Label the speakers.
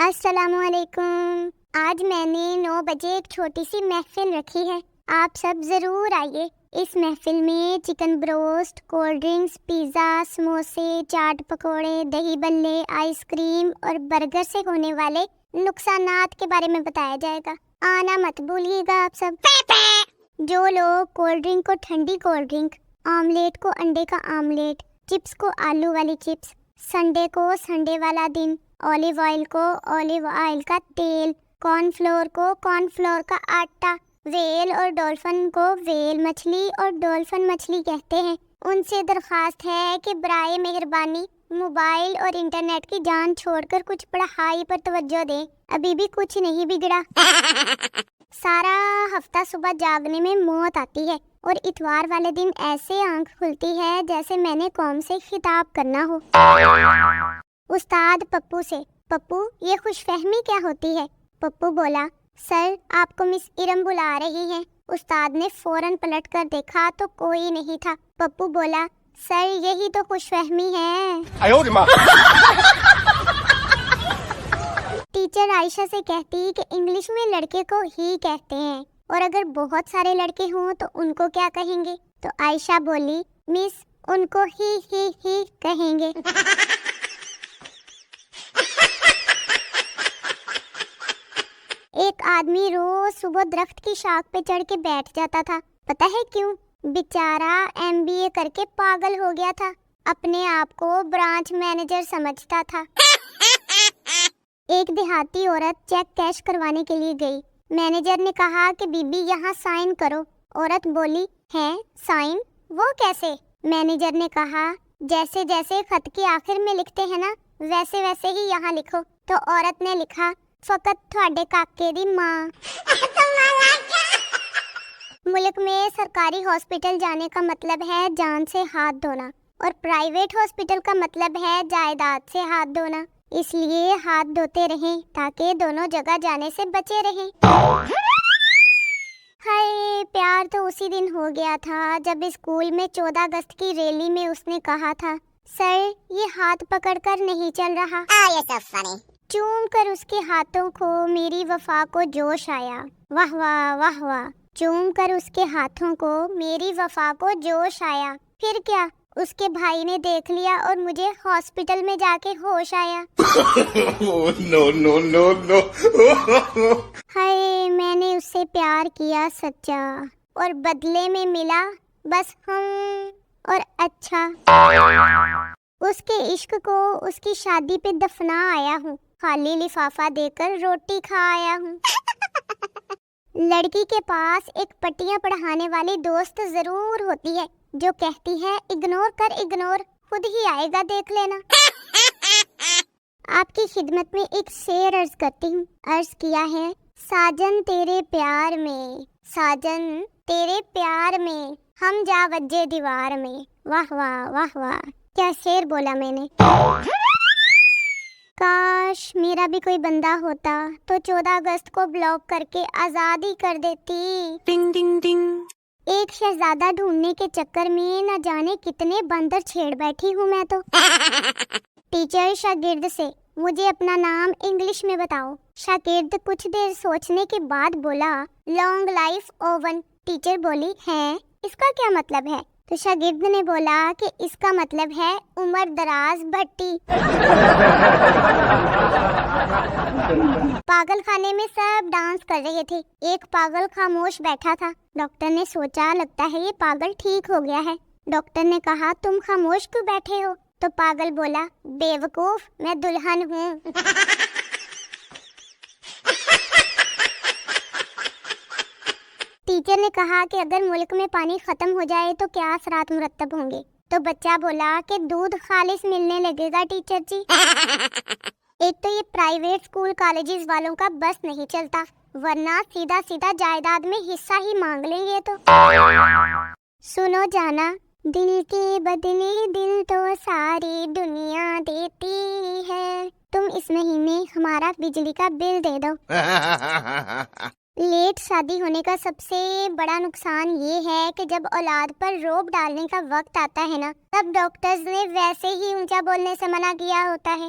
Speaker 1: السلام علیکم. آج میں نے 9 بجے ایک چھوٹی سی محفل رکھی ہے. آپ سب ضرور آئیے. اس محفل میں chicken broast, cold drinks, pizza, سموسے، چاٹ پکوڑے، دہی بلے، آئس کریم اور برگر سے ہونے والے نقصانات کے بارے میں بتایا جائے گا. آنا مت بھولیے گا آپ سب. جو لوگ کولڈ ڈرنک کو ٹھنڈی کولڈ ڈرنک، آملیٹ کو انڈے کا آملیٹ، چپس کو آلو والی چپس، سنڈے کو سنڈے والا دن، اولیو آئل کو اولیو آئل کا تیل، کارن فلور کو کارن فلور کا آٹا، ویل اور ڈولفن کو ویل مچھلی اور ڈولفن مچھلی کہتے ہیں، ان سے درخواست ہے کہ برائے مہربانی موبائل اور انٹرنیٹ کی جان چھوڑ کر کچھ پڑھائی پر توجہ دیں. ابھی بھی کچھ نہیں بگڑا. سارا ہفتہ صبح جاگنے میں موت آتی ہے اور اتوار والے دن ایسے آنکھ کھلتی ہے جیسے میں نے قوم سے خطاب کرنا ہو. استاد پپو سے: پپو، یہ خوش فہمی کیا ہوتی ہے؟ پپو بولا: سر، آپ کو مس ارم بلا رہی ہیں. استاد نے فوراً پلٹ کر دیکھا تو کوئی نہیں تھا. پپو بولا: سر، یہی تو خوش فہمی ہے. ٹیچر عائشہ سے کہتی کہ انگلش میں لڑکے کو ہی کہتے ہیں اور اگر بہت سارے لڑکے ہوں تو ان کو کیا کہیں گے؟ تو عائشہ بولی: مس، ان کو ہی کہیں گے. ایک آدمی روز صبح درخت کی شاخ پہ چڑھ کے بیٹھ جاتا تھا. پتہ ہے کیوں؟ بیچارہ MBA کر کے پاگل ہو گیا تھا. اپنے آپ کو برانچ مینیجر سمجھتا تھا. ایک دیہاتی عورت چیک کیش کروانے کے لیے گئی. مینیجر نے کہا کہ بی بی یہاں سائن کرو. عورت بولی: ہے سائن؟ وہ کیسے؟ مینیجر نے کہا: جیسے جیسے خط کے آخر میں لکھتے ہیں نا، ویسے ویسے ہی یہاں لکھو. تو عورت نے لکھا: فقط تھوڑے کاکے دی ماں. ملک میں سرکاری ہاسپٹل جانے کا مطلب ہے جان سے ہاتھ دھونا اور پرائیویٹ ہاسپٹل کا مطلب ہے جائیداد سے ہاتھ دھونا. اس لیے ہاتھ دھوتے رہیں تاکہ دونوں جگہ جانے سے بچے رہیں. ہائے، پیار تو اسی دن ہو گیا تھا جب اسکول میں 14 اگست کی ریلی میں اس نے کہا تھا: سر، یہ ہاتھ پکڑ کر نہیں چل رہا. چوم کر اس کے ہاتھوں کو میری وفا کو جوش آیا. واہ واہ واہ واہ. چوم کر اس کے ہاتھوں کو میری وفا کو جوش آیا. پھر کیا؟ اس کے بھائی نے دیکھ لیا اور مجھے ہاسپٹل میں جا کے ہوش آیا. نو. ہائے، میں نے اس سے پیار کیا سچا اور بدلے میں ملا بس ہم اور اچھا. اس کے عشق کو اس کی شادی پہ دفنا آیا ہوں. خالی لفافہ دے کر روٹی کھا آیا ہوں. لڑکی کے پاس ایک پٹیاں پڑھانے والی دوست ضرور ہوتی ہے جو کہتی ہے: اگنور کر اگنور، خود ہی آئے گا، دیکھ لینا. آپ کی خدمت میں ایک شعر عرض کرتی ہوں. عرض کیا ہے: ساجن تیرے پیار میں، ساجن تیرے پیار میں، ہم جا وجے دیوار میں. واہ واہ واہ واہ، کیا شعر بولا میں نے. کاش میرا بھی کوئی بندہ ہوتا تو 14 اگست کو بلاک کر کے آزاد ہی کر دیتی. ٹنگ ٹنگ ٹنگ. ایک شہزادہ ڈھونڈنے کے چکر میں نہ جانے کتنے بندر چھیڑ بیٹھی ہوں میں تو. ٹیچر شاگرد سے: مجھے اپنا نام انگلش میں بتاؤ. شاگرد کچھ دیر سوچنے کے بعد بولا: لانگ لائف اوون. ٹیچر بولی: ہے، اس کا کیا مطلب ہے؟ تو شاگرد نے بولا کہ اس کا مطلب ہے عمر دراز بھٹی. پاگل خانے میں سب ڈانس کر رہے تھے. ایک پاگل خاموش بیٹھا تھا. ڈاکٹر نے سوچا لگتا ہے یہ پاگل ٹھیک ہو گیا ہے. ڈاکٹر نے کہا: تم خاموش کیوں بیٹھے ہو؟ تو پاگل بولا: بے وقوف، میں دلہن ہوں. ٹیچر نے کہا کہ اگر ملک میں پانی ختم ہو جائے تو کیا اثرات مرتب ہوں گے؟ تو بچہ بولا کہ دودھ خالص ملنے لگے گا ٹیچر جی. ایک تو یہ پرائیویٹ اسکول کالجز والوں کا بس نہیں چلتا، ورنہ سیدھا سیدھا جائیداد میں حصہ ہی مانگ لیں گے. تو سنو جانا، دل کے بدلے دل تو ساری دنیا دیتی ہے، تم اس مہینے ہمارا بجلی کا بل دے دو. لیٹ شادی ہونے کا سب سے بڑا نقصان یہ ہے کہ جب اولاد پر روب ڈالنے کا وقت آتا ہے نا، تب ڈاکٹرز نے ویسے ہی اونچا بولنے سے منع کیا ہوتا ہے.